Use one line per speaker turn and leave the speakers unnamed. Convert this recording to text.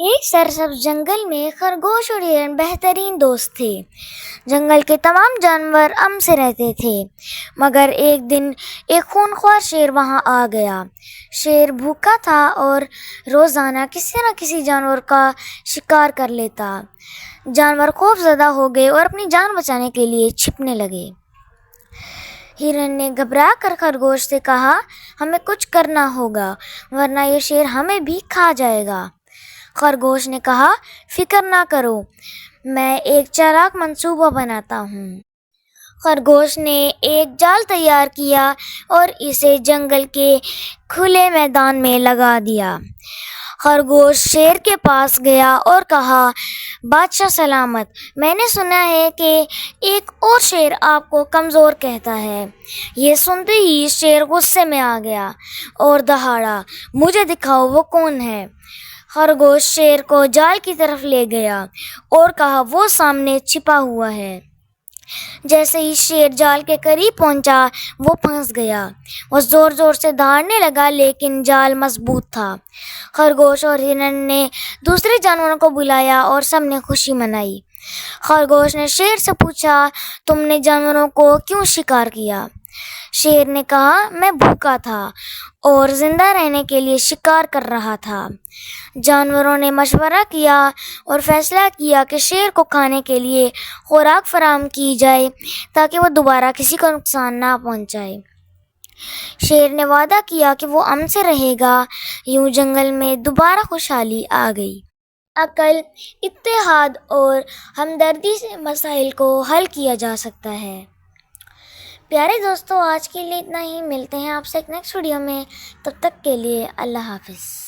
ایک سرسبز جنگل میں خرگوش اور ہرن بہترین دوست تھے۔ جنگل کے تمام جانور امن سے رہتے تھے، مگر ایک دن ایک خونخوار شیر وہاں آ گیا۔ شیر بھوکا تھا اور روزانہ کسی نہ کسی جانور کا شکار کر لیتا۔ جانور خوف زدہ ہو گئے اور اپنی جان بچانے کے لیے چھپنے لگے۔ ہرن نے گھبرا کر خرگوش سے کہا، ہمیں کچھ کرنا ہوگا ورنہ یہ شیر ہمیں بھی کھا جائے گا۔ خرگوش نے کہا، فکر نہ کرو، میں ایک چالاک منصوبہ بناتا ہوں۔ خرگوش نے ایک جال تیار کیا اور اسے جنگل کے کھلے میدان میں لگا دیا۔ خرگوش شیر کے پاس گیا اور کہا، بادشاہ سلامت، میں نے سنا ہے کہ ایک اور شیر آپ کو کمزور کہتا ہے۔ یہ سنتے ہی شیر غصے میں آ گیا اور دہاڑا، مجھے دکھاؤ وہ کون ہے۔ خرگوش شیر کو جال کی طرف لے گیا اور کہا، وہ سامنے چھپا ہوا ہے۔ جیسے ہی شیر جال کے قریب پہنچا وہ پھنس گیا۔ وہ زور زور سے دہاڑنے لگا لیکن جال مضبوط تھا۔ خرگوش اور ہرن نے دوسرے جانوروں کو بلایا اور سب نے خوشی منائی۔ خرگوش نے شیر سے پوچھا، تم نے جانوروں کو کیوں شکار کیا؟ شیر نے کہا، میں بھوکا تھا اور زندہ رہنے کے لیے شکار کر رہا تھا۔ جانوروں نے مشورہ کیا اور فیصلہ کیا کہ شیر کو کھانے کے لیے خوراک فراہم کی جائے تاکہ وہ دوبارہ کسی کو نقصان نہ پہنچائے۔ شیر نے وعدہ کیا کہ وہ امن سے رہے گا۔ یوں جنگل میں دوبارہ خوشحالی آ گئی۔ عقل، اتحاد اور ہمدردی سے مسائل کو حل کیا جا سکتا ہے۔ پیارے دوستو، آج کے لیے اتنا ہی۔ ملتے ہیں آپ سے ایک نیکسٹ ویڈیو میں، تب تک کے لیے اللہ حافظ۔